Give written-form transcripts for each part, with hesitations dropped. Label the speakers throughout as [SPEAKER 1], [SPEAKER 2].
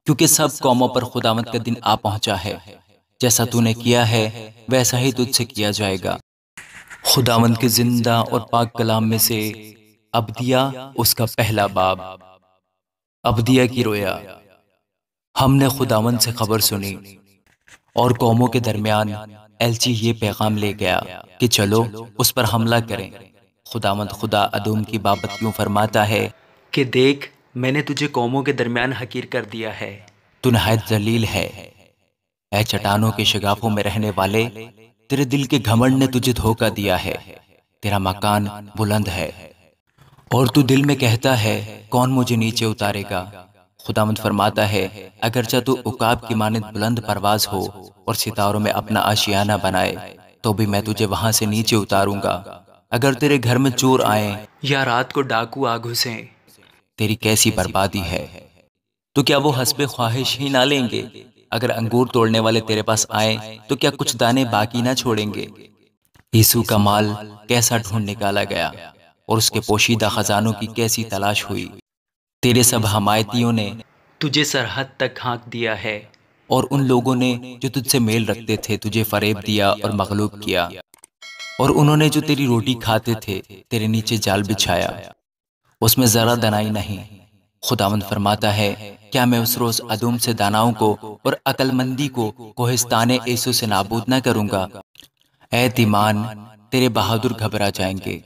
[SPEAKER 1] کیونکہ سب قوموں پر خداوند کا دن آ پہنچا ہے، جیسا تو نے کیا ہے ویسا ہی تجھ سے کیا جائے گا۔ خداوند کے زندہ اور پاک کلام میں سے عبدیہ، اس کا پہلا باب۔ عبدیہ کی رویا۔ ہم نے خداوند سے خبر سنی اور قوموں کے درمیان ایلچی یہ پیغام لے گیا کہ چلو اس پر حملہ کریں۔ خداوند خدا ادوم کی بابت یوں فرماتا ہے کہ دیکھ، میں نے تجھے قوموں کے درمیان حقیر کر دیا ہے، تو نہایت ذلیل ہے۔ اے چٹانوں کے شگافوں میں رہنے والے، تیرے دل کے گھمنڈ نے تجھے دھوکہ دیا ہے، تیرا مکان بلند ہے اور تو دل میں کہتا ہے کون مجھے نیچے اتارے گا۔ خداوند فرماتا ہے اگرچہ تو عقاب کی مانند بلند پرواز ہو اور ستاروں میں اپنا آشیانہ بنائے، تو بھی میں تجھے وہاں سے نیچے اتاروں گا۔ اگر تیرے گھر میں چور آئیں یا رات کو ڈاکو آ گھسیں، تیری کیسی بربادی ہے، تو کیا وہ حسب خواہش ہی نہ لیں گے؟ اگر انگور توڑنے والے تیرے پاس آئیں تو کیا کچھ دانے باقی نہ چھوڑیں گے؟ یسوع کا مال کیسا ڈھونڈ نکالا گیا اور اس کے پوشیدہ خزانوں کی کیسی تلاش ہوئی۔ تیرے سب حمایتیوں نے تجھے سرحد تک ہانک دیا ہے، اور ان لوگوں نے جو تجھ سے میل رکھتے تھے تجھے فریب دیا اور مغلوب کیا، اور انہوں نے جو تیری روٹی کھاتے تھے تیرے نیچے جال بچھایا، اس میں ذرا دنائی نہیں۔ خداوند فرماتا ہے کیا میں اس روز ادوم سے داناؤں کو اور عقل مندی کو کوہستان عیسو سے نابود نہ کروں گا؟ اے تیمان، تیرے بہادر گھبرا جائیں گے،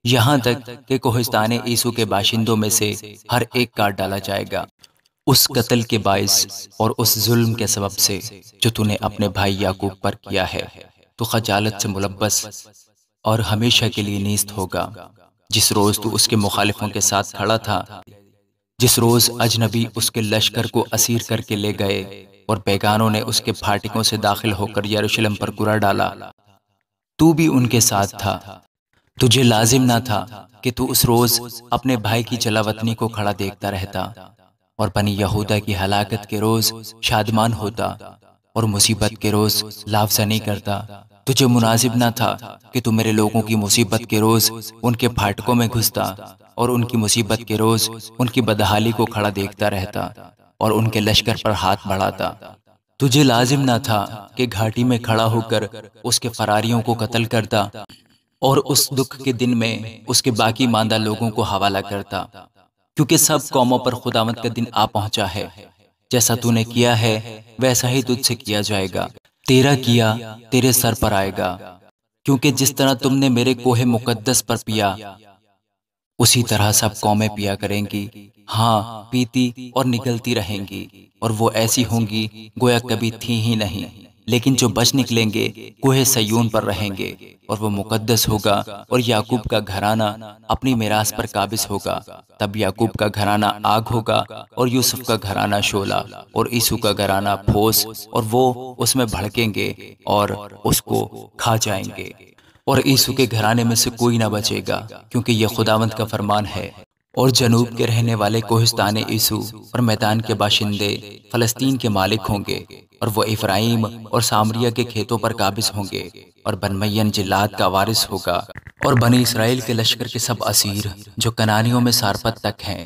[SPEAKER 1] یہاں تک کہ کوہستان عیسو کے باشندوں میں سے ہر ایک کاٹ ڈالا جائے گا، اس قتل کے باعث اور اس ظلم کے سبب سے جو تو نے اپنے بھائی یعقوب پر کیا ہے۔ تو خجالت سے ملبس اور ہمیشہ کے لیے نیست ہوگا، جس روز تو اس کے مخالفوں کے ساتھ کھڑا تھا، جس روز اجنبی اس کے لشکر کو اسیر کر کے لے گئے اور بیگانوں نے اس کے پھاٹکوں سے داخل ہو کر یروشلم پر گرا ڈالا، تو بھی ان کے ساتھ تھا۔ تجھے لازم نہ تھا کہ تو اس روز اپنے بھائی کی جلاوطنی کو کھڑا دیکھتا رہتا اور بنی یہودا کی ہلاکت کے روز شادمان ہوتا اور مصیبت کے روز لافزنی کرتا۔ تجھے مناسب نہ تھا کہ تو میرے لوگوں کی مصیبت کے روز ان کے پھاٹکوں میں گھستا اور ان کی مصیبت کے روز ان کی بدحالی کو کھڑا دیکھتا رہتا اور ان کے لشکر پر ہاتھ بڑھاتا۔ تجھے لازم نہ تھا کہ گھاٹی میں کھڑا ہو کر اس کے فراریوں کو قتل کرتا اور اس دکھ کے دن میں اس کے باقی ماندہ لوگوں کو حوالہ کرتا، کیونکہ سب قوموں پر خداوند کا دن آ پہنچا ہے، جیسا تو نے کیا ہے ویسا ہی تجھ سے کیا جائے گا۔ تیرا کیا تیرے سر پر آئے گا، کیونکہ جس طرح تم نے میرے کوہ مقدس پر پیا، اسی طرح سب قومیں پیا کریں گی، ہاں پیتی اور نگلتی رہیں گی، اور وہ ایسی ہوں گی گویا کبھی تھی ہی نہیں۔ لیکن جو بچ نکلیں گے کوہ سیون پر رہیں گے، اور وہ مقدس ہوگا، اور یعقوب کا گھرانہ اپنی میراث پر قابض ہوگا۔ تب یعقوب کا گھرانہ آگ ہوگا اور یوسف کا گھرانہ شعلہ، اور عیسو کا گھرانہ پھوس، اور وہ اس میں بھڑکیں گے اور اس کو کھا جائیں گے، اور عیسو کے گھرانے میں سے کوئی نہ بچے گا، کیونکہ یہ خداوند کا فرمان ہے۔ اور جنوب کے رہنے والے کوہستان عیسو اور میدان کے باشندے فلسطین کے مالک ہوں گے، اور وہ افرائیم اور سامریہ کے کھیتوں پر قابض ہوں گے، اور بنمین جلاد کا وارث ہوگا، اور بنی اسرائیل کے لشکر کے سب اسیر جو کنانیوں میں سارپت تک ہیں،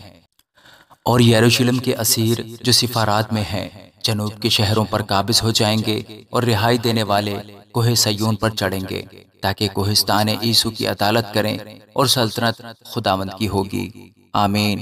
[SPEAKER 1] اور یروشلم کے اسیر جو سفارات میں ہیں جنوب کے شہروں پر قابض ہو جائیں گے، اور رہائی دینے والے کوہ سیون پر چڑھیں گے، تاکہ کوہستان عیسو کی عدالت کریں، اور سلطنت خداوند کی ہوگی۔ آمین۔